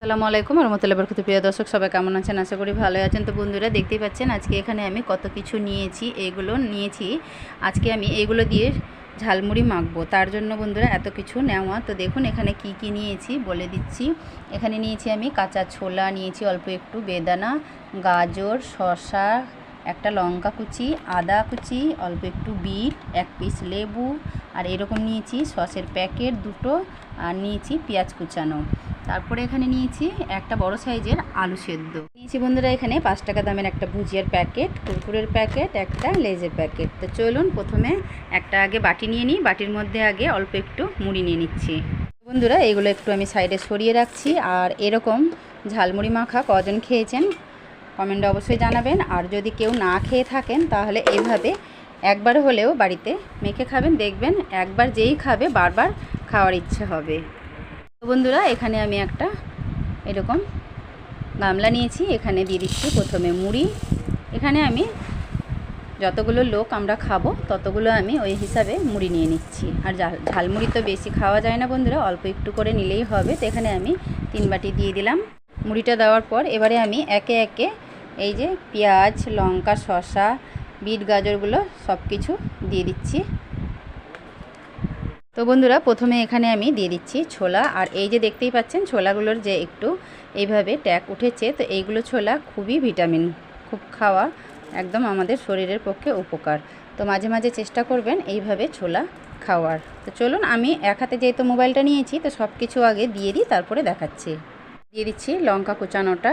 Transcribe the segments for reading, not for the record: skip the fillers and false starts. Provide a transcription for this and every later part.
আসসালামু আলাইকুম রহমতুল্লাহি বরকাতুহু। প্রিয় দর্শক, সবাই কেমন আছেন? আশা করি ভালো আছেন। তো বন্ধুরা, দেখতেই পাচ্ছেন আজকে এখানে আমি কত কিছু নিয়েছি। এইগুলো নিয়েছি আজকে আমি এইগুলো দিয়ে ঝালমুড়ি মাখবো। তার জন্য বন্ধুরা এত কিছু নেওয়া। তো দেখুন এখানে কি কি নিয়েছি বলে দিচ্ছি। এখানে নিয়েছি আমি কাঁচা ছোলা, নিয়েছি অল্প একটু বেদানা, গাজর, শসা, একটা লঙ্কা কুচি, আদা কুচি, অল্প একটু বিট, এক পিস লেবু, আর এরকম নিয়েছি সসের প্যাকেট দুটো, আর নিয়েছি পেঁয়াজ কুচানো। তারপরে এখানে নিয়েছি একটা বড় সাইজের আলু সেদ্ধ নিয়েছি। বন্ধুরা এখানে 5 টাকা দামের একটা ভুজিয়ার প্যাকেট, কুরকুরের প্যাকেট, একটা লেজের প্যাকেট। তো চলুন প্রথমে একটা আগে বাটি নিয়ে নিই। বাটির মধ্যে আগে অল্প একটু মুড়ি নিয়ে নিচ্ছি। বন্ধুরা এগুলো একটু আমি সাইডে সরিয়ে রাখছি। আর এরকম ঝালমুড়ি মাখা কজন খেয়েছেন কমেন্টে অবশ্যই জানাবেন। আর যদি কেউ না খেয়ে থাকেন তাহলে এইভাবে একবার হলেও বাড়িতে মেখে খাবেন, দেখবেন একবার যেই খাবে বারবার খাওয়ার ইচ্ছে হবে। তো বন্ধুরা এখানে আমি একটা এরকম গামলা নিয়েছি, এখানে দিয়ে দিচ্ছি প্রথমে মুড়ি। এখানে আমি যতগুলো লোক আমরা খাবো ততগুলো আমি ওই হিসাবে মুড়ি নিয়ে নিচ্ছি। আর ঝালমুড়ি তো বেশি খাওয়া যায় না বন্ধুরা, অল্প একটু করে নিলেই হবে। তো এখানে আমি 3 বাটি দিয়ে দিলাম মুড়িটা। দেওয়ার পর এবারে আমি একে একে এই যে পেঁয়াজ, লঙ্কা, শসা, বিট, গাজরগুলো সব কিছু দিয়ে দিচ্ছি। তো বন্ধুরা প্রথমে এখানে আমি দিয়ে দিচ্ছি ছোলা। আর এই যে দেখতেই পাচ্ছেন ছোলাগুলোর যে একটু এইভাবে ট্যাগ উঠেছে। তো এইগুলো ছোলা খুবই ভিটামিন, খুব খাওয়া একদম আমাদের শরীরের পক্ষে উপকার। তো মাঝে মাঝে চেষ্টা করবেন এইভাবে ছোলা খাওয়ার। তো চলুন আমি এক হাতে যেহেতু মোবাইলটা নিয়েছি তো সব কিছু আগে দিয়ে দিই, তারপরে দেখাচ্ছি। দিয়ে দিচ্ছি লঙ্কা কুচানোটা।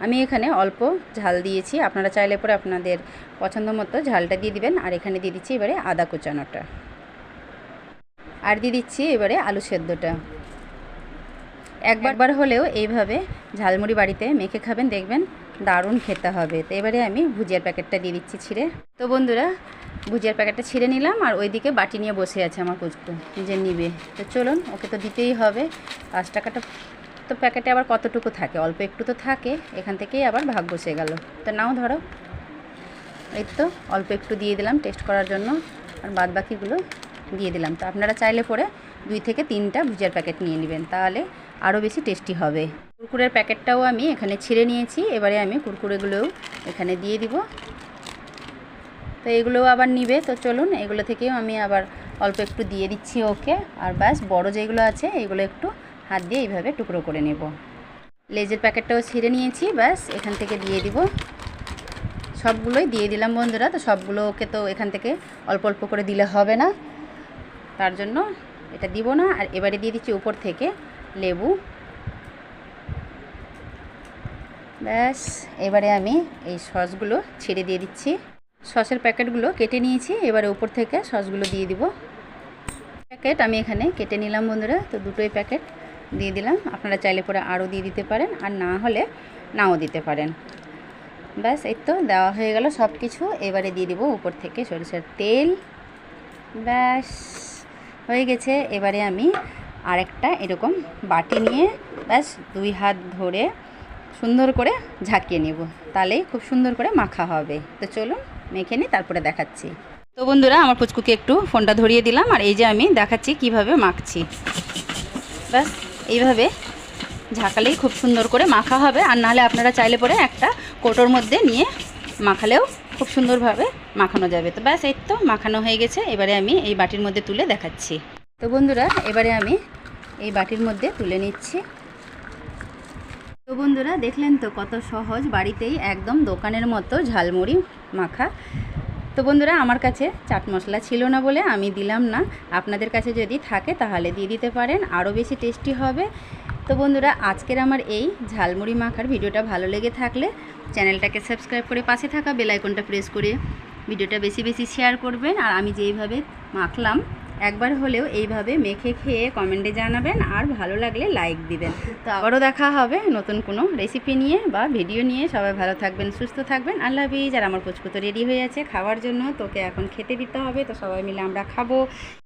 আমি এখানে অল্প ঝাল দিয়েছি, আপনারা চাইলে পরে আপনাদের পছন্দ মতো ঝালটা দিয়ে দিবেন। আর এখানে দিয়ে দিচ্ছি এবারে আদা কুচানোটা। আর দিয়ে দিচ্ছি এবারে আলু সেদ্ধটা। একবার হলেও এইভাবে ঝালমুড়ি বাড়িতে মেখে খাবেন, দেখবেন দারুণ খেতে হবে। তো এবারে আমি ভুজিয়ার প্যাকেটটা দিয়ে দিচ্ছি ছিঁড়ে। তো বন্ধুরা ভুজিয়ার প্যাকেটটা ছিঁড়ে নিলাম। আর ওইদিকে বাটি নিয়ে বসে আছে আমার পুচকু, নিজে নিবে। তো চলুন ওকে তো দিতেই হবে। 5 টাকাটা তো প্যাকেটে আবার কতটুকু থাকে, অল্প একটু তো থাকে, এখান থেকেই আবার ভাগ বসে গেল। তো নাও ধরো, এই তো অল্প একটু দিয়ে দিলাম টেস্ট করার জন্য, আর বাদ বাকিগুলো দিয়ে দিলাম। তো আপনারা চাইলে পরে 2 থেকে 3টা ভুজিয়ার প্যাকেট নিয়ে নেবেন, তাহলে আরও বেশি টেস্টি হবে। কুরকুরের প্যাকেটটাও আমি এখানে ছিঁড়ে নিয়েছি। এবারে আমি কুরকুরেগুলোও এখানে দিয়ে দিব। তো এগুলোও আবার নিবে। তো চলুন এগুলো থেকেও আমি আবার অল্প একটু দিয়ে দিচ্ছি ওকে। আর ব্যাস বড় যেগুলো আছে এগুলো একটু হাত দিয়ে এইভাবে টুকরো করে নেব। লেজের প্যাকেটটাও ছিঁড়ে নিয়েছি, ব্যাস এখান থেকে দিয়ে দিব। সবগুলোই দিয়ে দিলাম বন্ধুরা। তো সবগুলো ওকে তো এখান থেকে অল্প অল্প করে দিলে হবে না, তার জন্য এটা দিব না। আর এবারে দিয়ে দিচ্ছি উপর থেকে লেবু। ব্যাস এবারে আমি এই সসগুলো ছেড়ে দিয়ে দিচ্ছি। সসের প্যাকেটগুলো কেটে নিয়েছি, এবারে উপর থেকে সসগুলো দিয়ে দিব। প্যাকেট আমি এখানে কেটে নিলাম বন্ধুরা। তো দুটোই প্যাকেট দিয়ে দিলাম। আপনারা চাইলে পরে আরও দিয়ে দিতে পারেন, আর না হলে নাও দিতে পারেন। ব্যাস এই তো দেওয়া হয়ে গেল সব কিছু। এবারে দিয়ে দিব উপর থেকে সরিষার তেল। ব্যাস হয়ে গেছে। এবারে আমি আরেকটা এরকম বাটি নিয়ে ব্যাস 2 হাত ধরে সুন্দর করে ঝাঁকিয়ে নেব, তাহলেই খুব সুন্দর করে মাখা হবে। তো চলুন মেখে নিই, তারপরে দেখাচ্ছি। তো বন্ধুরা আমার পুচকুকে একটু ফোনটা ধরিয়ে দিলাম, আর এই যে আমি দেখাচ্ছি কিভাবে মাখছি। ব্যাস এইভাবে ঝাঁকালেই খুব সুন্দর করে মাখা হবে। আর নাহলে আপনারা চাইলে পরে একটা কৌটোর মধ্যে নিয়ে মাখালেও খুব সুন্দরভাবে মাখানো যাবে। তো ব্যাস এই তো মাখানো হয়ে গেছে। এবারে আমি এই বাটির মধ্যে তুলে দেখাচ্ছি। তো বন্ধুরা এবারে আমি এই বাটির মধ্যে তুলে নিচ্ছি। তো বন্ধুরা দেখলেন তো কত সহজ, বাড়িতেই একদম দোকানের মতো ঝালমুড়ি মাখা। তো বন্ধুরা আমার কাছে চাট মশলা ছিল না বলে আমি দিলাম না, আপনাদের কাছে যদি থাকে তাহলে দিয়ে দিতে পারেন, আরও বেশি টেস্টি হবে। তো বন্ধুরা আজকের আমার এই ঝালমুড়ি মাখার ভিডিওটা ভালো লেগে থাকলে চ্যানেলটাকে সাবস্ক্রাইব করে পাশে থাকা বেল আইকনটা প্রেস করে ভিডিওটা বেশি বেশি শেয়ার করবেন। আর আমি যেইভাবে মাখলাম একবার হলেও এইভাবে মেখে খেয়ে কমেন্টে জানাবেন, আর ভালো লাগলে লাইক দিবেন। তো আবারও দেখা হবে নতুন কোনো রেসিপি নিয়ে বা ভিডিও নিয়ে। সবাই ভালো থাকবেন, সুস্থ থাকবেন, আল্লাহ হাফিজ। আর আমার পুচকু তো রেডি হয়ে আছে খাওয়ার জন্য, তোকে এখন খেতে দিতে হবে। তো সবাই মিলে আমরা খাবো।